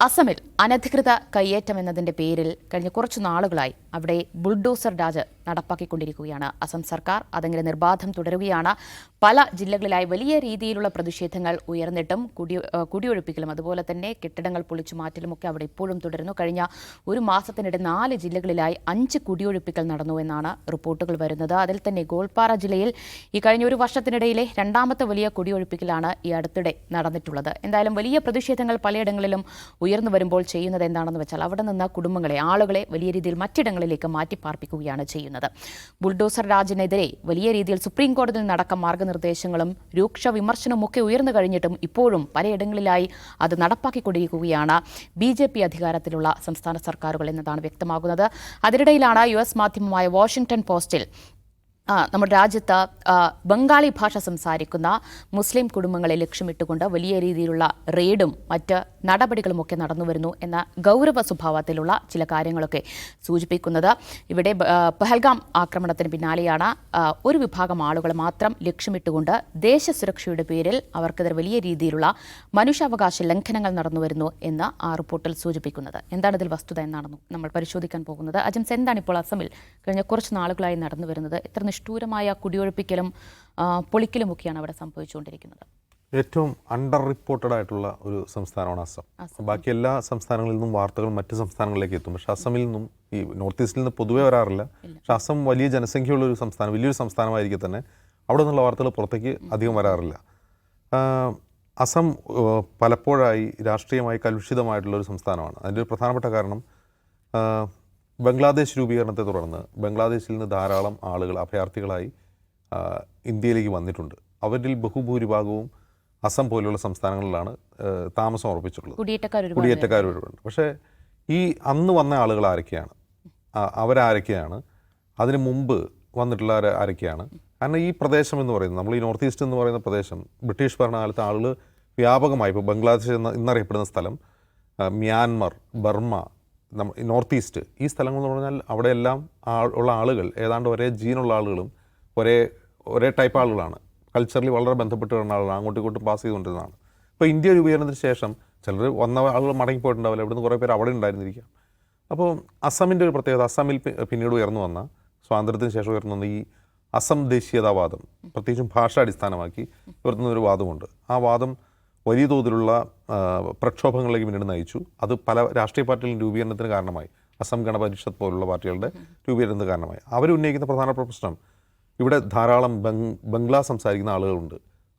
അസമിൽ അനധികൃത കയ്യേറ്റം എന്നതിന്റെ പേരിൽ കഴിഞ്ഞ കുറച്ചു നാളുകളായി അവിടെ ബുൾഡോസർ രാജ് നടപ്പാക്കിക്കൊണ്ടിരിക്കുകയാണ് അസം സർക്കാർ. അതങ്ങനെ നിർബാധം തുടരുകയാണ്. പല ജില്ലകളിലായി വലിയ രീതിയിലുള്ള പ്രതിഷേധങ്ങൾ ഉയർന്നിട്ടും കുടിയൊഴിപ്പിക്കലും അതുപോലെ തന്നെ കെട്ടിടങ്ങൾ പൊളിച്ചു മാറ്റലുമൊക്കെ അവിടെ ഇപ്പോഴും തുടരുന്നു. കഴിഞ്ഞ ഒരു മാസത്തിനിടെ 4 ജില്ലകളിലായി 5 കുടിയൊഴിപ്പിക്കൽ നടന്നു എന്നാണ് റിപ്പോർട്ടുകൾ വരുന്നത്. അതിൽ തന്നെ ഗോൾപാറ ജില്ലയിൽ ഈ കഴിഞ്ഞ ഒരു വർഷത്തിനിടയിലെ രണ്ടാമത്തെ വലിയ കുടിയൊഴിപ്പിക്കലാണ് ഈ അടുത്തിടെ നടന്നിട്ടുള്ളത്. എന്തായാലും വലിയ പ്രതിഷേധങ്ങൾ പലയിടങ്ങളിലും ഉയർന്നു വരുമ്പോൾ ചെയ്യുന്നത് എന്താണെന്ന് വെച്ചാൽ അവിടെ നിന്ന് കുടുംബങ്ങളെ, ആളുകളെ വലിയ രീതിയിൽ മറ്റിടങ്ങളിലേക്ക് മാറ്റിപ്പാർപ്പിക്കുകയാണ് ചെയ്യുന്നത്. ബുൾഡോസർ രാജിനെതിരെ വലിയ രീതിയിൽ സുപ്രീം കോടതിയിൽ നടക്കം മാർഗനിർദ്ദേശങ്ങളും രൂക്ഷ വിമർശനവും ഒക്കെ ഉയർന്നു കഴിഞ്ഞിട്ടും ഇപ്പോഴും പലയിടങ്ങളിലായി അത് നടപ്പാക്കിക്കൊണ്ടിരിക്കുകയാണ് BJP അധികാരത്തിലുള്ള സംസ്ഥാന സർക്കാരുകൾ എന്നതാണ് വ്യക്തമാകുന്നത്. അതിനിടയിലാണ് US മാധ്യമമായ വാഷിംഗ്ടൺ പോസ്റ്റിൽ നമ്മുടെ രാജ്യത്ത് ബംഗാളി ഭാഷ സംസാരിക്കുന്ന മുസ്ലിം കുടുംബങ്ങളെ ലക്ഷ്യമിട്ടുകൊണ്ട് വലിയ രീതിയിലുള്ള റെയ്ഡും മറ്റ് നടപടികളുമൊക്കെ നടന്നുവരുന്നു എന്ന ഗൗരവ സ്വഭാവത്തിലുള്ള ചില കാര്യങ്ങളൊക്കെ സൂചിപ്പിക്കുന്നത്. ഇവിടെ പഹൽഗാം ആക്രമണത്തിന് പിന്നാലെയാണ് ഒരു വിഭാഗം ആളുകളെ മാത്രം ലക്ഷ്യമിട്ടുകൊണ്ട് ദേശസുരക്ഷയുടെ പേരിൽ അവർക്കെതിരെ വലിയ രീതിയിലുള്ള മനുഷ്യാവകാശ ലംഘനങ്ങൾ നടന്നുവരുന്നു എന്ന് ആ റിപ്പോർട്ടിൽ സൂചിപ്പിക്കുന്നത്. എന്താണ് ഇതിൽ വസ്തുത എന്നാണ് നമ്മൾ പരിശോധിക്കാൻ പോകുന്നത്. അജംസ്, എന്താണ് ഇപ്പോൾ അസമിൽ കഴിഞ്ഞ കുറച്ച് നാളുകളായി നടന്നു വരുന്നത്? എത്ര നിഷ്ഠൂരമായ കുടിയൊഴിപ്പിക്കലും പൊളിക്കലുമൊക്കെയാണ് അവിടെ സംഭവിച്ചുകൊണ്ടിരിക്കുന്നത്? ഏറ്റവും അണ്ടർ റിപ്പോർട്ടഡ് ആയിട്ടുള്ള ഒരു സംസ്ഥാനമാണ് അസം. ബാക്കി എല്ലാ സംസ്ഥാനങ്ങളിൽ നിന്നും വാർത്തകൾ മറ്റ് സംസ്ഥാനങ്ങളിലേക്ക് എത്തും. പക്ഷേ അസമിൽ നിന്നും ഈ നോർത്ത് ഈസ്റ്റിൽ നിന്ന് പൊതുവേ വരാറില്ല. പക്ഷേ അസം വലിയ ജനസംഖ്യയുള്ള ഒരു സംസ്ഥാനം, വലിയൊരു സംസ്ഥാനമായിരിക്കെ തന്നെ അവിടെ നിന്നുള്ള വാർത്തകൾ പുറത്തേക്ക് അധികം വരാറില്ല. അസം പലപ്പോഴായി രാഷ്ട്രീയമായി കലുഷിതമായിട്ടുള്ള ഒരു സംസ്ഥാനമാണ്. അതിൻ്റെ ഒരു പ്രധാനപ്പെട്ട കാരണം ബംഗ്ലാദേശ് രൂപീകരണത്തെ തുടർന്ന് ബംഗ്ലാദേശിൽ നിന്ന് ധാരാളം ആളുകൾ അഭയാർത്ഥികളായി ഇന്ത്യയിലേക്ക് വന്നിട്ടുണ്ട്. അവരിൽ ബഹുഭൂരിഭാഗവും അസം പോലുള്ള സംസ്ഥാനങ്ങളിലാണ് താമസം ഉറപ്പിച്ചിട്ടുള്ളത്. കുടിയേറ്റക്കാരുണ്ട്. പക്ഷേ ഈ അന്ന് വന്ന ആളുകൾ ആരൊക്കെയാണ്, അവരാരൊക്കെയാണ്, അതിന് മുമ്പ് വന്നിട്ടുള്ള ആരൊക്കെയാണ്? കാരണം ഈ പ്രദേശം എന്ന് പറയുന്നത്, നമ്മൾ ഈ നോർത്ത് ഈസ്റ്റ് എന്ന് പറയുന്ന പ്രദേശം ബ്രിട്ടീഷ് ഭരണകാലത്ത് ആളുകൾ വ്യാപകമായി, ഇപ്പോൾ ബംഗ്ലാദേശ് ഇന്നറിയപ്പെടുന്ന സ്ഥലം, മ്യാൻമർ, ബർമ്മ, നോർത്ത് ഈസ്റ്റ്, ഈ സ്ഥലങ്ങൾ എന്ന് പറഞ്ഞാൽ അവിടെയെല്ലാം ഉള്ള ആളുകൾ ഏതാണ്ട് ഒരേ ജീനുള്ള ആളുകളും ഒരേ ടൈപ്പ് ആളുകളാണ്. കൾച്ചറലി വളരെ ബന്ധപ്പെട്ട് വരുന്ന ആളുകളാണ്, അങ്ങോട്ടും ഇങ്ങോട്ടും പാസ് ചെയ്തുകൊണ്ടിരുന്നതാണ്. ഇപ്പോൾ ഇന്ത്യ രൂപീകരണത്തിന് ശേഷം ചിലർ വന്ന ആളുകൾ മടങ്ങിപ്പോയിട്ടുണ്ടാവില്ല, ഇവിടുന്ന് കുറേ പേര് അവിടെ ഉണ്ടായിരുന്നിരിക്കാം. അപ്പോൾ അസമിൻ്റെ ഒരു പ്രത്യേകത, അസമിൽ പിന്നീട് ഉയർന്നു വന്ന, സ്വാതന്ത്ര്യത്തിന് ശേഷം ഉയർന്നു വന്ന ഈ അസം ദേശീയതാവാദം, പ്രത്യേകിച്ചും ഭാഷ അടിസ്ഥാനമാക്കി ഉയർത്തുന്നൊരു വാദമുണ്ട്. ആ വാദം വലിയ തോതിലുള്ള പ്രക്ഷോഭങ്ങളിലേക്ക് പിന്നീട് നയിച്ചു. അത് പല രാഷ്ട്രീയ പാർട്ടികളുടെ രൂപീകരണത്തിന് കാരണമായി. അസം ഗണ പരിഷത്ത് പോലുള്ള പാർട്ടികളുടെ രൂപീകരണത്തിന് കാരണമായി. അവരുന്നയിക്കുന്ന പ്രധാനപ്പെട്ട പ്രശ്നം, ഇവിടെ ധാരാളം ബംഗ്ലാ സംസാരിക്കുന്ന ആളുകളുണ്ട്,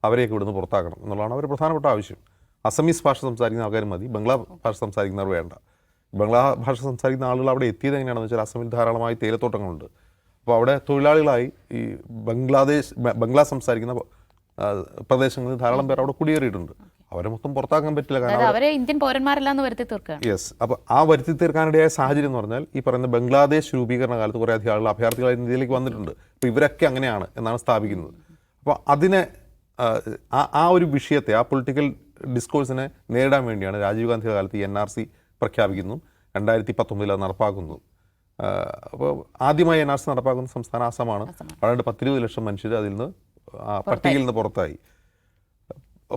അവരെയൊക്കെ ഇവിടുന്ന് പുറത്താക്കണം എന്നുള്ളതാണ് അവർ പ്രധാനപ്പെട്ട ആവശ്യം. അസമീസ് ഭാഷ സംസാരിക്കുന്ന ആൾക്കാർ മതി, ബംഗ്ലാ ഭാഷ സംസാരിക്കുന്നവർ വേണ്ട. ബംഗ്ലാ ഭാഷ സംസാരിക്കുന്ന ആളുകൾ അവിടെ എത്തിയത് എങ്ങനെയാണെന്ന് വെച്ചാൽ അസമിൽ ധാരാളമായി തേയിലത്തോട്ടങ്ങളുണ്ട്. അപ്പോൾ അവിടെ തൊഴിലാളികളായി ഈ ബംഗ്ലാ സംസാരിക്കുന്ന പ്രദേശങ്ങളിൽ ധാരാളം പേർ അവിടെ കുടിയേറിയിട്ടുണ്ട്. അവരെ മൊത്തം പുറത്താക്കാൻ പറ്റില്ല, കാരണം അവരെ ഇന്ത്യൻ പൗരന്മാരല്ലാന്ന് വരുത്തി തീർക്കുക. യെസ്. അപ്പോൾ ആ വരുത്തി തീർക്കാനിടയായ സാഹചര്യം എന്ന് പറഞ്ഞാൽ ഈ പറയുന്ന ബംഗ്ലാദേശ് രൂപീകരണ കാലത്ത് കുറേ അധികം ആളുകൾ അഭയാർത്ഥികളായി ഇന്ത്യയിലേക്ക് വന്നിട്ടുണ്ട്. അപ്പോൾ ഇവരൊക്കെ അങ്ങനെയാണ് എന്നാണ് സ്ഥാപിക്കുന്നത്. അപ്പോൾ അതിനെ ആ ഒരു വിഷയത്തെ, ആ പൊളിറ്റിക്കൽ ഡിസ്കോഴ്സിനെ നേരിടാൻ വേണ്ടിയാണ് രാജീവ് ഗാന്ധിയുടെ കാലത്ത് NRC പ്രഖ്യാപിക്കുന്നു, 2019 അത് നടപ്പാക്കുന്നു. അപ്പോൾ ആദ്യമായി NRC നടപ്പാക്കുന്ന സംസ്ഥാനം അസമാണ്. വളരെ 10-20 ലക്ഷം മനുഷ്യർ അതിൽ നിന്ന് പട്ടികയിൽ നിന്ന് പുറത്തായി.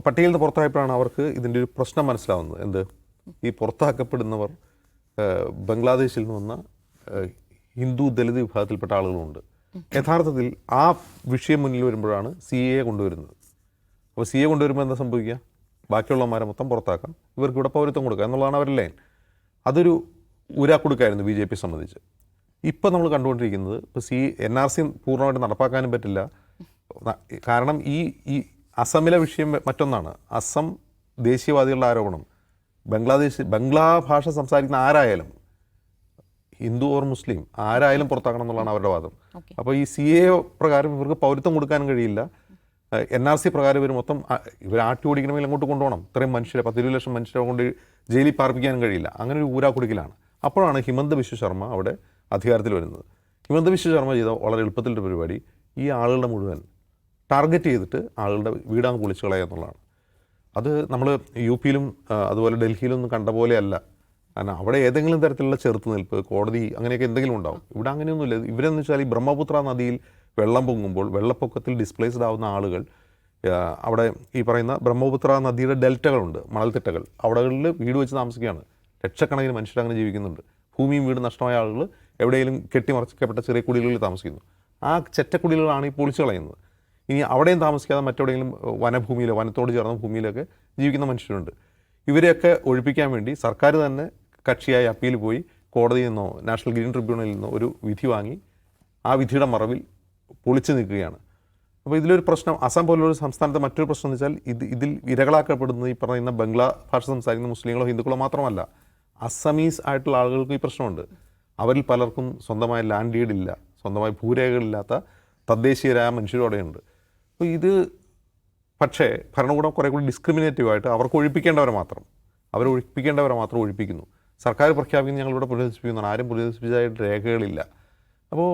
പട്ടികയിൽ നിന്ന് പുറത്തായപ്പോഴാണ് അവർക്ക് ഇതിൻ്റെ ഒരു പ്രശ്നം മനസ്സിലാവുന്നത്. എന്ത്? ഈ പുറത്താക്കപ്പെടുന്നവർ ബംഗ്ലാദേശിൽ നിന്ന് വന്ന ഹിന്ദു ദലിത് വിഭാഗത്തിൽപ്പെട്ട ആളുകളുമുണ്ട്. യഥാർത്ഥത്തിൽ ആ വിഷയം മുന്നിൽ വരുമ്പോഴാണ് CAA കൊണ്ടുവരുന്നത്. അപ്പോൾ CAA കൊണ്ടുവരുമ്പോൾ എന്താ സംഭവിക്കുക? ബാക്കിയുള്ളവന്മാരെ മൊത്തം പുറത്താക്കാം, ഇവർക്ക് ഇവിടെ പൗരത്വം കൊടുക്കുക എന്നുള്ളതാണ് അവരുടെ ലൈൻ. അതൊരു ഊരാക്കുടുക്കായിരുന്നു BJP സംബന്ധിച്ച്. ഇപ്പം നമ്മൾ കണ്ടുകൊണ്ടിരിക്കുന്നത്, ഇപ്പോൾ NRC പൂർണ്ണമായിട്ട് നടപ്പാക്കാനും പറ്റില്ല. കാരണം ഈ അസമിലെ വിഷയം മറ്റൊന്നാണ്. അസം ദേശീയവാദികളുടെ ആരോപണം, ബംഗ്ലാ ഭാഷ സംസാരിക്കുന്ന ആരായാലും, ഹിന്ദു ഓർ മുസ്ലിം ആരായാലും പുറത്താക്കണം എന്നുള്ളതാണ് അവരുടെ വാദം. അപ്പോൾ ഈ CAA പ്രകാരം ഇവർക്ക് പൗരത്വം കൊടുക്കാനും കഴിയില്ല. NRC പ്രകാരം ഇവർ മൊത്തം ഇവർ ആട്ടി ഓടിക്കണമെങ്കിൽ അങ്ങോട്ട് കൊണ്ടുപോകണം. ഇത്രയും മനുഷ്യരെ, 10-20 ലക്ഷം മനുഷ്യരെ കൊണ്ട് ജയിലിൽ പാർപ്പിക്കാനും കഴിയില്ല. അങ്ങനെ ഒരു ഊരാക്കുടുക്കിലാണ്. അപ്പോഴാണ് ഹിമന്ത ബിശ്വ ശർമ്മ അവിടെ അധികാരത്തിൽ വരുന്നത്. ഹിമന്ത ബിശ്വ ശർമ്മ ചെയ്ത വളരെ എളുപ്പത്തിലൊരു പരിപാടി, ഈ ആളുകളുടെ മുഴുവൻ ടാർഗറ്റ് ചെയ്തിട്ട് ആളുകളുടെ വീടാണ് പൊളിച്ചു കളയുക എന്നുള്ളതാണ്. അത് നമ്മൾ UPയിലും അതുപോലെ ഡൽഹിയിലൊന്നും കണ്ട പോലെയല്ല. കാരണം അവിടെ ഏതെങ്കിലും തരത്തിലുള്ള ചെറുത്തുനിൽപ്പ്, കോടതി, അങ്ങനെയൊക്കെ എന്തെങ്കിലും ഉണ്ടാവും. ഇവിടെ അങ്ങനെയൊന്നുമില്ല. ഇവരെന്ന് വെച്ചാൽ ഈ ബ്രഹ്മപുത്ര നദിയിൽ വെള്ളം പൊങ്ങുമ്പോൾ വെള്ളപ്പൊക്കത്തിൽ ഡിസ്പ്ലേസ്ഡ് ആവുന്ന ആളുകൾ അവിടെ ഈ പറയുന്ന ബ്രഹ്മപുത്ര നദിയുടെ ഡെൽറ്റകളുണ്ട്, മണൽത്തിട്ടകൾ, അവിടങ്ങളിൽ വീട് വെച്ച് താമസിക്കുകയാണ്. ലക്ഷക്കണക്കിന് മനുഷ്യർ അങ്ങനെ ജീവിക്കുന്നുണ്ട്. ഭൂമിയും വീട് നഷ്ടമായ ആളുകൾ എവിടെയെങ്കിലും കെട്ടിമറക്കപ്പെട്ട ചെറിയ കുടിലുകളിൽ താമസിക്കുന്നു. ആ ചെറ്റക്കുടിലുകളാണ് ഈ പൊളിച്ചു കളയുന്നത്. ഇനി അവിടെയും താമസിക്കാതെ മറ്റെവിടെയെങ്കിലും വനഭൂമിയിലോ വനത്തോട് ചേർന്ന ഭൂമിയിലൊക്കെ ജീവിക്കുന്ന മനുഷ്യരുണ്ട്. ഇവരെയൊക്കെ ഒഴിപ്പിക്കാൻ വേണ്ടി സർക്കാർ തന്നെ കക്ഷിയായി അപ്പീൽ പോയി കോടതിയിൽ നിന്നോ നാഷണൽ ഗ്രീൻ ട്രിബ്യൂണലിൽ നിന്നോ ഒരു വിധി വാങ്ങി ആ വിധിയുടെ മറവിൽ പൊളിച്ചു നിൽക്കുകയാണ്. അപ്പോൾ ഇതിലൊരു പ്രശ്നം, അസം പോലുള്ളൊരു സംസ്ഥാനത്തെ മറ്റൊരു പ്രശ്നം എന്ന് വെച്ചാൽ ഇതിൽ ഇരകളാക്കപ്പെടുന്നത് ഈ പറയുന്ന ബംഗ്ലാ ഭാഷ സംസാരിക്കുന്ന മുസ്ലിങ്ങളോ ഹിന്ദുക്കളോ മാത്രമല്ല, അസമീസ് ആയിട്ടുള്ള ആളുകൾക്ക് ഈ പ്രശ്നമുണ്ട്. അവരിൽ പലർക്കും സ്വന്തമായ ലാൻഡ് ഡീഡ് ഇല്ല, സ്വന്തമായ ഭൂരേഖകളില്ലാത്ത തദ്ദേശീയരായ മനുഷ്യരോടെയുണ്ട്. അപ്പോൾ ഇത് പക്ഷേ ഭരണകൂടം കുറേ കൂടി ഡിസ്ക്രിമിനേറ്റീവായിട്ട് അവർക്ക് ഒഴിപ്പിക്കേണ്ടവരെ മാത്രം ഒഴിപ്പിക്കുന്നു. സർക്കാർ പ്രഖ്യാപിക്കുന്നത് ഞങ്ങളിവിടെ പുനരധിവസിപ്പിക്കുന്നതാണ്, ആരും പുനരധിവസിപ്പിച്ചതായിട്ട് രേഖകളില്ല. അപ്പോൾ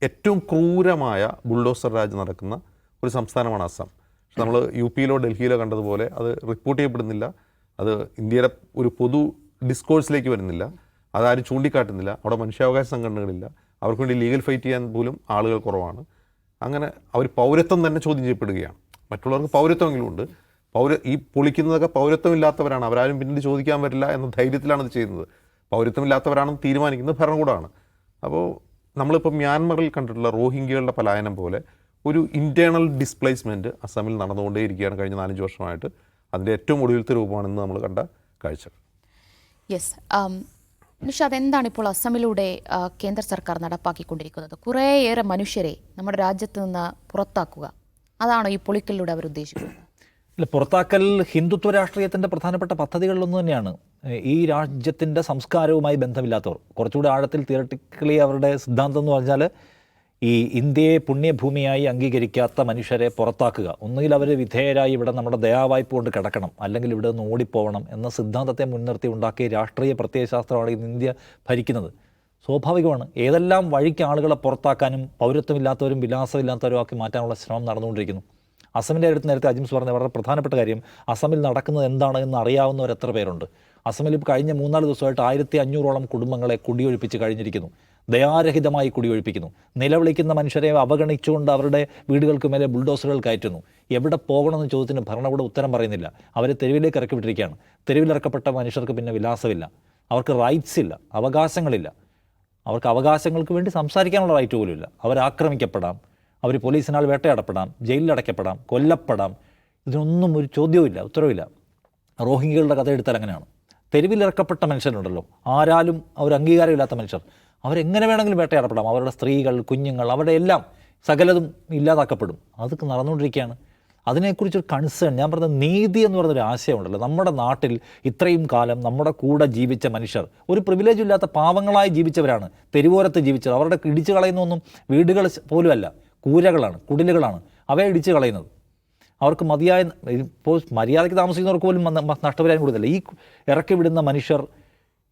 ഏറ്റവും ക്രൂരമായ ബുൾഡോസർ രാജ് നടക്കുന്ന ഒരു സംസ്ഥാനമാണ് അസം. പക്ഷെ നമ്മൾ യു പിയിലോ ഡൽഹിയിലോ കണ്ടതുപോലെ അത് റിപ്പോർട്ട് ചെയ്യപ്പെടുന്നില്ല, അത് ഇന്ത്യയുടെ ഒരു പൊതു ഡിസ്കോഴ്സിലേക്ക് വരുന്നില്ല, അതാരും ചൂണ്ടിക്കാട്ടുന്നില്ല. അവിടെ മനുഷ്യാവകാശ സംഘടനകളില്ല, അവർക്ക് വേണ്ടി ലീഗൽ ഫൈറ്റ് ചെയ്യാൻ പോലും ആളുകൾ കുറവാണ്. അങ്ങനെ അവർ പൗരത്വം തന്നെ ചോദ്യം ചെയ്യപ്പെടുകയാണ്. മറ്റുള്ളവർക്ക് പൗരത്വമെങ്കിലും ഉണ്ട്, ഈ പൊളിക്കുന്നതൊക്കെ പൗരത്വമില്ലാത്തവരാണ്, അവരാരും പിന്നീട് ചോദിക്കാൻ വരില്ല എന്ന ധൈര്യത്തിലാണ് ഇത് ചെയ്യുന്നത്. പൗരത്വമില്ലാത്തവരാണെന്ന് തീരുമാനിക്കുന്നത് ഭരണകൂടമാണ്. അപ്പോൾ നമ്മളിപ്പോൾ മ്യാൻമറിൽ കണ്ടിട്ടുള്ള റോഹിംഗ്യകളുടെ പലായനം പോലെ ഒരു ഇൻറ്റേർണൽ ഡിസ്പ്ലേസ്മെൻറ്റ് അസമിൽ നടന്നുകൊണ്ടേയിരിക്കുകയാണ് കഴിഞ്ഞ 4-5 വർഷമായിട്ട്. അതിൻ്റെ ഏറ്റവും ഒടുവിലത്തെ രൂപമാണെന്ന് നമ്മൾ കണ്ട കാഴ്ചകൾ. യെസ്, നിഷാദ്, എന്താണ് ഇപ്പോൾ അസമിലൂടെ കേന്ദ്ര സർക്കാർ നടപ്പാക്കിക്കൊണ്ടിരിക്കുന്നത്? കുറേയേറെ മനുഷ്യരെ നമ്മുടെ രാജ്യത്ത് നിന്ന് പുറത്താക്കുക, അതാണോ ഈ പൊളിക്കലിലൂടെ അവർ ഉദ്ദേശിക്കുന്നത്? അല്ല, പുറത്താക്കൽ ഹിന്ദുത്വ രാഷ്ട്രീയത്തിൻ്റെ പ്രധാനപ്പെട്ട പദ്ധതികളിലൊന്നു തന്നെയാണ്. ഈ രാജ്യത്തിൻ്റെ സംസ്കാരവുമായി ബന്ധമില്ലാത്തവർ, കുറച്ചുകൂടി ആഴത്തിൽ തിയററ്റിക്കലി അവരുടെ സിദ്ധാന്തം എന്ന് പറഞ്ഞാൽ ഈ ഇന്ത്യയെ പുണ്യഭൂമിയായി അംഗീകരിക്കാത്ത മനുഷ്യരെ പുറത്താക്കുക. ഒന്നുകിൽ അവർ വിധേയരായി ഇവിടെ നമ്മുടെ ദയാവായ്പ കൊണ്ട് കിടക്കണം, അല്ലെങ്കിൽ ഇവിടെ നിന്ന് ഓടിപ്പോകണം എന്ന സിദ്ധാന്തത്തെ മുൻനിർത്തി ഉണ്ടാക്കിയ രാഷ്ട്രീയ പ്രത്യയശാസ്ത്രമാണ് ഇന്ന് ഇന്ത്യ ഭരിക്കുന്നത്. സ്വാഭാവികമാണ്, ഏതെല്ലാം വഴിക്ക് ആളുകളെ പുറത്താക്കാനും പൗരത്വമില്ലാത്തവരും വിലാസമില്ലാത്തവരും ആക്കി മാറ്റാനുള്ള ശ്രമം നടന്നുകൊണ്ടിരിക്കുന്നു. അസമിൻ്റെ അടുത്ത് നേരത്തെ അജിംസ് പറഞ്ഞ വളരെ പ്രധാനപ്പെട്ട കാര്യം, അസമിൽ നടക്കുന്നത് എന്താണ് എന്ന് അറിയാവുന്നവർ എത്ര പേരുണ്ട്? അസമിൽ കഴിഞ്ഞ 3-4 ദിവസമായിട്ട് 1500ഓളം കുടുംബങ്ങളെ കുടിയൊഴിപ്പിച്ച് കഴിഞ്ഞിരിക്കുന്നു. ദയാരഹിതമായി കുടിയൊഴിപ്പിക്കുന്നു. നിലവിളിക്കുന്ന മനുഷ്യരെ അവഗണിച്ചുകൊണ്ട് അവരുടെ വീടുകൾക്ക് മേലെ ബുൾഡോസറുകൾ കയറ്റുന്നു. എവിടെ പോകണമെന്ന് ചോദ്യത്തിന് ഭരണകൂടം ഉത്തരം പറയുന്നില്ല. അവരെ തെരുവിലേക്ക് ഇറക്കി വിട്ടിരിക്കുകയാണ്. തെരുവിലിറക്കപ്പെട്ട മനുഷ്യർക്ക് പിന്നെ വിലാസമില്ല, അവർക്ക് റൈറ്റ്സ് ഇല്ല, അവകാശങ്ങളില്ല. അവർക്ക് അവകാശങ്ങൾക്ക് വേണ്ടി സംസാരിക്കാനുള്ള റൈറ്റ് പോലും ഇല്ല. അവരാക്രമിക്കപ്പെടാം, അവർ പോലീസിനാൽ വേട്ടയാടപ്പെടാം, ജയിലിലടയ്ക്കപ്പെടാം, കൊല്ലപ്പെടാം. ഇതിനൊന്നും ഒരു ചോദ്യവുമില്ല, ഉത്തരവില്ല. റോഹിംഗ്യകളുടെ കഥ എടുത്താൽ അങ്ങനെയാണ്. തെരുവിലിറക്കപ്പെട്ട മനുഷ്യരുണ്ടല്ലോ, ആരാലും അവർ അംഗീകാരമില്ലാത്ത മനുഷ്യർ, അവരെങ്ങനെ വേണമെങ്കിലും വേട്ടയാടപ്പെടാം. അവരുടെ സ്ത്രീകൾ, കുഞ്ഞുങ്ങൾ, അവരുടെ എല്ലാം സകലതും ഇല്ലാതാക്കപ്പെടും. അതൊക്കെ നടന്നുകൊണ്ടിരിക്കുകയാണ്. അതിനെക്കുറിച്ചൊരു കൺസേൺ, ഞാൻ പറഞ്ഞ നീതി എന്ന് പറയുന്നൊരു ആശയമുണ്ടല്ലോ. നമ്മുടെ നാട്ടിൽ ഇത്രയും കാലം നമ്മുടെ കൂടെ ജീവിച്ച മനുഷ്യർ ഒരു പ്രിവിലേജും ഇല്ലാത്ത പാവങ്ങളായി ജീവിച്ചവരാണ്, തെരുവോരത്ത് ജീവിച്ചത്. അവരുടെ ഇടിച്ചു കളയുന്നൊന്നും വീടുകൾ പോലുമല്ല, കൂരകളാണ്, കുടിലുകളാണ് അവയെ ഇടിച്ചു കളയുന്നത്. അവർക്ക് മതിയായ, ഇപ്പോൾ മര്യാദയ്ക്ക് താമസിക്കുന്നവർക്ക് പോലും നഷ്ടപരിഹാരം കൊടുത്തില്ല. ഈ ഇറക്കി വിടുന്ന മനുഷ്യർ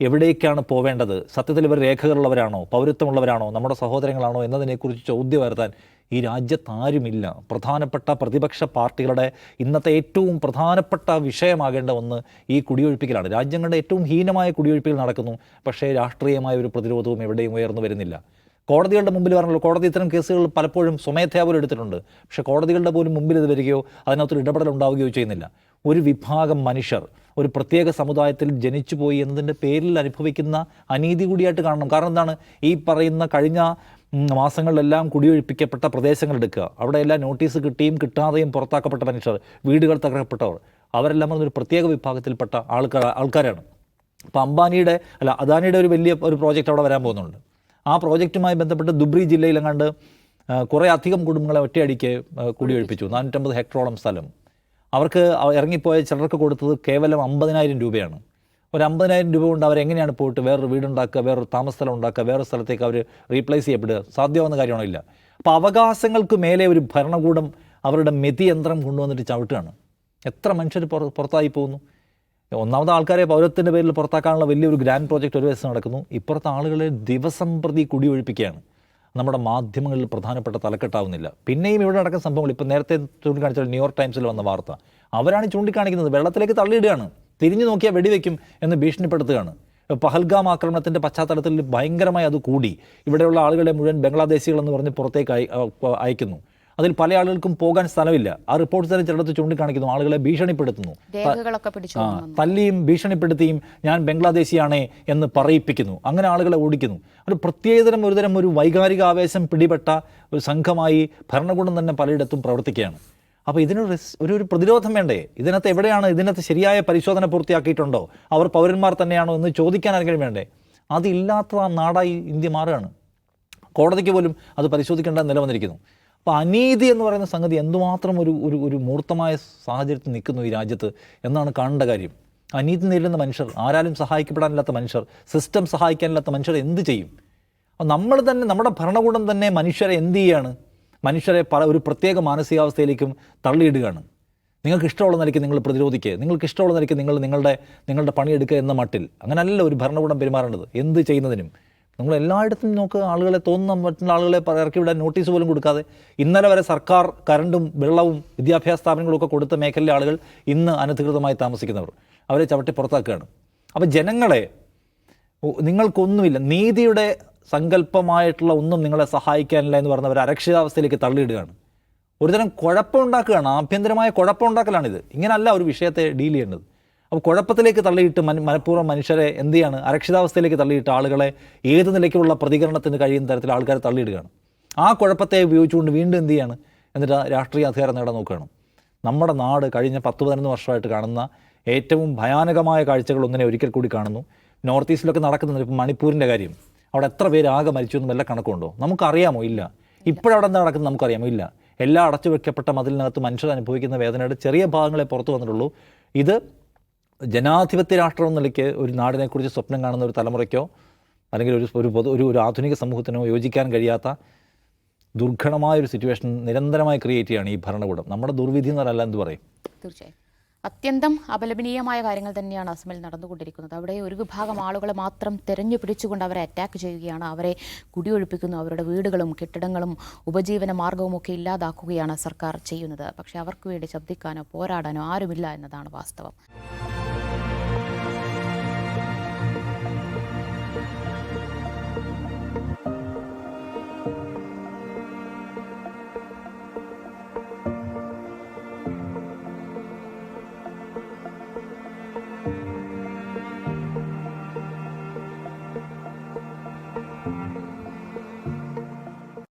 എവിടേക്കാണ് പോവേണ്ടത്? സത്യത്തിൽ ഇവർ രേഖകളുള്ളവരാണോ, പൗരത്വമുള്ളവരാണോ, നമ്മുടെ സഹോദരങ്ങളാണോ എന്നതിനെക്കുറിച്ച് ചോദ്യം വരുത്താൻ ഈ രാജ്യത്ത് ആരുമില്ല. പ്രധാനപ്പെട്ട പ്രതിപക്ഷ പാർട്ടികളുടെ ഇന്നത്തെ ഏറ്റവും പ്രധാനപ്പെട്ട വിഷയമാകേണ്ട ഒന്ന് ഈ കുടിയൊഴിപ്പിക്കലാണ്. രാജ്യങ്ങളുടെ ഏറ്റവും ഹീനമായ കുടിയൊഴിപ്പിക്കൽ നടക്കുന്നു, പക്ഷേ രാഷ്ട്രീയമായ ഒരു പ്രതിരോധവും എവിടെയും ഉയർന്നു വരുന്നില്ല. കോടതികളുടെ മുമ്പിൽ പറഞ്ഞല്ലോ, കോടതി ഇത്തരം കേസുകൾ പലപ്പോഴും സ്വമേധയാ പോലും എടുത്തിട്ടുണ്ട്. പക്ഷേ കോടതികളുടെ പോലും മുമ്പിൽ ഇത് വരികയോ അതിനകത്തൊരു ഇടപെടൽ ഉണ്ടാവുകയോ ചെയ്യുന്നില്ല. ഒരു വിഭാഗം മനുഷ്യർ ഒരു പ്രത്യേക സമുദായത്തിൽ ജനിച്ചുപോയി എന്നതിൻ്റെ പേരിൽ അനുഭവിക്കുന്ന അനീതി കൂടിയായിട്ട് കാണണം. കാരണം എന്താണ്, ഈ പറയുന്ന കഴിഞ്ഞ മാസങ്ങളിലെല്ലാം കുടിയൊഴിപ്പിക്കപ്പെട്ട പ്രദേശങ്ങൾ എടുക്കുക, അവിടെയെല്ലാം നോട്ടീസ് കിട്ടിയും കിട്ടാതെയും പുറത്താക്കപ്പെട്ട മനുഷ്യർ, വീടുകൾ തകർക്കപ്പെട്ടവർ, അവരെല്ലാം ഒരു പ്രത്യേക വിഭാഗത്തിൽപ്പെട്ട ആൾക്കാരാണ്. അപ്പോൾ അദാനിയുടെ ഒരു വലിയ ഒരു പ്രോജക്റ്റ് അവിടെ വരാൻ പോകുന്നുണ്ട്. ആ പ്രോജക്റ്റുമായി ബന്ധപ്പെട്ട് ദുബ്രി ജില്ലയിലെങ്ങാണ്ട് കുറേ അധികം കുടുംബങ്ങളെ ഒറ്റയടിക്ക് കുടിയൊഴിപ്പിച്ചു. 450 ഹെക്ടറോളം സ്ഥലം. അവർക്ക് ഇറങ്ങിപ്പോയ ചിലർക്ക് കൊടുത്തത് കേവലം 50,000 രൂപയാണ്. ഒരു 50,000 രൂപ കൊണ്ട് അവരെങ്ങനെയാണ് പോയിട്ട് വേറൊരു വീടുണ്ടാക്കുക, വേറൊരു താമസ സ്ഥലം ഉണ്ടാക്കുക, വേറൊരു സ്ഥലത്തേക്ക് അവർ റീപ്ലേസ് ചെയ്യപ്പെടുക? സാധ്യമാവുന്ന കാര്യമാണോ? ഇല്ല. അപ്പോൾ അവകാശങ്ങൾക്ക് മേലെ ഒരു ഭരണകൂടം അവരുടെ മെതിയന്ത്രം കൊണ്ടുവന്നിട്ട് ചവിട്ടുകയാണ്. എത്ര മനുഷ്യർ പുറത്തായി പോകുന്നു. ഒന്നാമത് ആൾക്കാരെ പൗരത്തിൻ്റെ പേരിൽ പുറത്താക്കാനുള്ള വലിയൊരു ഗ്രാൻഡ് പ്രോജക്റ്റ് ഒരു വശത്ത് നടക്കുന്നു. ഇപ്പുറത്തെ ആളുകളെ ദിവസം പ്രതി കുടിയൊഴിപ്പിക്കുകയാണ്. നമ്മുടെ മാധ്യമങ്ങളിൽ പ്രധാനപ്പെട്ട തലക്കെട്ടാവുന്നില്ല. പിന്നെയും ഇവിടെ നടക്കുന്ന സംഭവങ്ങൾ, ഇപ്പോൾ നേരത്തെ ചൂണ്ടിക്കാണിച്ച ന്യൂയോർക്ക് ടൈംസിൽ വന്ന വാർത്ത, അവരാണ് ചൂണ്ടിക്കാണിക്കുന്നത്. വെള്ളത്തിലേക്ക് തള്ളിയിടുകയാണ്, തിരിഞ്ഞു നോക്കിയാൽ വെടിവെക്കും എന്ന് ഭീഷണിപ്പെടുത്തുകയാണ്. പഹൽഗാം ആക്രമണത്തിൻ്റെ പശ്ചാത്തലത്തിൽ ഭയങ്കരമായി അത് കൂടി. ഇവിടെയുള്ള ആളുകളെ മുഴുവൻ ബംഗ്ലാദേശികളെന്ന് പറഞ്ഞ് പുറത്തേക്ക് അയക്കുന്നു. അതിൽ പല ആളുകൾക്കും പോകാൻ സ്ഥലമില്ല. ആ റിപ്പോർട്ട് തന്നെ ചിലടത്ത് ചൂണ്ടിക്കാണിക്കുന്നു, ആളുകളെ ഭീഷണിപ്പെടുത്തുന്നു, രേഖകളൊക്കെ പിടിച്ചു തല്ലിയും ഭീഷണിപ്പെടുത്തിയും ഞാൻ ബംഗ്ലാദേശിയാണേ എന്ന് പറയിപ്പിക്കുന്നു, അങ്ങനെ ആളുകളെ ഓടിക്കുന്നു. ഒരു പ്രത്യേകതരം ഒരു വൈകാരിക ആവേശം പിടിപെട്ട ഒരു സംഘമായി ഭരണകൂടം തന്നെ പലയിടത്തും പ്രവർത്തിക്കുകയാണ്. അപ്പോൾ ഇതിനൊരു പ്രതിരോധം വേണ്ടേ? ഇതിനകത്ത് ശരിയായ പരിശോധന പൂർത്തിയാക്കിയിട്ടുണ്ടോ, അവർ പൗരന്മാർ തന്നെയാണോ എന്ന് ചോദിക്കാൻ ആരെങ്കിലും വേണ്ടേ? അതില്ലാത്ത നാടായി ഇന്ത്യ മാറുകയാണ്. കോടതിക്ക് പോലും അത് പരിശോധിക്കേണ്ട നില വന്നിരിക്കുന്നു. അപ്പോൾ അനീതി എന്ന് പറയുന്ന സംഗതി എന്തുമാത്രം ഒരു മൂർത്തമായ സാഹചര്യത്തിൽ നിൽക്കുന്നു ഈ രാജ്യത്ത് എന്നാണ് കാണേണ്ട കാര്യം. അനീതി നേരിടുന്ന മനുഷ്യർ, ആരാലും സഹായിക്കപ്പെടാനില്ലാത്ത മനുഷ്യർ, സിസ്റ്റം സഹായിക്കാനില്ലാത്ത മനുഷ്യർ എന്ത് ചെയ്യും? അപ്പോൾ നമ്മൾ തന്നെ, നമ്മുടെ ഭരണകൂടം തന്നെ മനുഷ്യരെ എന്ത് ചെയ്യാണ്? മനുഷ്യരെ ഒരു പ്രത്യേക മാനസികാവസ്ഥയിലേക്കും തള്ളിയിടുകയാണ്. നിങ്ങൾക്ക് ഇഷ്ടമുള്ള നിലയ്ക്ക് നിങ്ങൾ പ്രതിരോധിക്കുക, നിങ്ങൾക്ക് ഇഷ്ടമുള്ള നിലയ്ക്ക് നിങ്ങളുടെ പണിയെടുക്കുക എന്ന മട്ടിൽ. അങ്ങനെയല്ല ഒരു ഭരണകൂടം പെരുമാറേണ്ടത്. എന്ത് ചെയ്യുന്നതിനും നിങ്ങൾ എല്ലായിടത്തും നോക്കുക, ആളുകളെ തോന്നുന്ന മറ്റുള്ള ആളുകളെ ഇറക്കി വിടാൻ നോട്ടീസ് പോലും കൊടുക്കാതെ. ഇന്നലെ വരെ സർക്കാർ കറണ്ടും വെള്ളവും വിദ്യാഭ്യാസ സ്ഥാപനങ്ങളൊക്കെ കൊടുത്ത മേഖലയിലെ ആളുകൾ ഇന്ന് അനധികൃതമായി താമസിക്കുന്നവർ, അവരെ ചവിട്ടി പുറത്താക്കുകയാണ്. അപ്പോൾ ജനങ്ങളെ നിങ്ങൾക്കൊന്നുമില്ല, നീതിയുടെ സങ്കല്പമായിട്ടുള്ള ഒന്നും നിങ്ങളെ സഹായിക്കാനില്ല എന്ന് പറഞ്ഞവർ അരക്ഷിതാവസ്ഥയിലേക്ക് തള്ളിയിടുകയാണ്. ഒരുതരം കുഴപ്പമുണ്ടാക്കുകയാണ്, ആഭ്യന്തരമായ കുഴപ്പമുണ്ടാക്കലാണിത്. ഇങ്ങനല്ല ഒരു വിഷയത്തെ ഡീൽ ചെയ്യേണ്ടത്. അപ്പോൾ കുഴപ്പത്തിലേക്ക് തള്ളിയിട്ട് മനഃപൂർവ്വം മനുഷ്യരെ എന്ത് ചെയ്യാണ്? അരക്ഷിതാവസ്ഥയിലേക്ക് തള്ളിയിട്ട് ആളുകളെ ഏത് നിലയ്ക്കുള്ള പ്രതികരണത്തിന് കഴിയുന്ന തരത്തിൽ ആൾക്കാരെ തള്ളിയിടുകയാണ്. ആ കുഴപ്പത്തെ ഉപയോഗിച്ചുകൊണ്ട് വീണ്ടും എന്ത് ചെയ്യാണ്? എന്നിട്ട് രാഷ്ട്രീയ അധികാരം നേടാൻ നോക്കുകയാണ്. നമ്മുടെ നാട് കഴിഞ്ഞ 10-15 വർഷമായിട്ട് കാണുന്ന ഏറ്റവും ഭയാനകമായ കാഴ്ചകൾ ഒന്നിനെ ഒരിക്കൽ കൂടി കാണുന്നു. നോർത്ത് ഈസ്റ്റിലൊക്കെ നടക്കുന്നുണ്ട്. ഇപ്പോൾ മണിപ്പൂരിൻ്റെ കാര്യം, അവിടെ എത്ര പേര് ആകെ മരിച്ചു എന്നും വല്ല കണക്കുണ്ടോ? നമുക്കറിയാമോ? ഇല്ല. ഇപ്പോഴവിടെ എന്താ നടക്കുന്നത് നമുക്കറിയാമോ? ഇല്ല. എല്ലാ അടച്ചു വെക്കപ്പെട്ട മതിലിനകത്ത് മനുഷ്യർ അനുഭവിക്കുന്ന വേദനയുടെ ചെറിയ ഭാഗങ്ങളെ പുറത്തു വന്നിട്ടുള്ളൂ. ഇത് ജനാധിപത്യ രാഷ്ട്രം നിലയ്ക്ക് ഒരു നാടിനെക്കുറിച്ച് സ്വപ്നം കാണുന്ന ഒരു തലമുറയ്ക്കോ അല്ലെങ്കിൽ ഒരു ആധുനിക സമൂഹത്തിനോ യോജിക്കാൻ കഴിയാത്ത ദുർഘടമായൊരു സിറ്റുവേഷൻ നിരന്തരമായി ക്രിയേറ്റ് ചെയ്യുകയാണ് ഈ ഭരണകൂടം. നമ്മുടെ ദുർവിധി എന്നല്ല എന്ത് പറയും? തീർച്ചയായും അത്യന്തം അപലപനീയമായ കാര്യങ്ങൾ തന്നെയാണ് അസമിൽ നടന്നുകൊണ്ടിരിക്കുന്നത്. അവിടെ ഒരു വിഭാഗം ആളുകളെ മാത്രം തെരഞ്ഞു പിടിച്ചുകൊണ്ട് അവരെ അറ്റാക്ക് ചെയ്യുകയാണ്, അവരെ കുടിയൊഴിപ്പിക്കുന്നു, അവരുടെ വീടുകളും കെട്ടിടങ്ങളും ഉപജീവന മാർഗവും ഒക്കെ ഇല്ലാതാക്കുകയാണ് സർക്കാർ ചെയ്യുന്നത്. പക്ഷേ അവർക്ക് വേണ്ടി ശബ്ദിക്കാനോ പോരാടാനോ ആരുമില്ല എന്നതാണ് വാസ്തവം.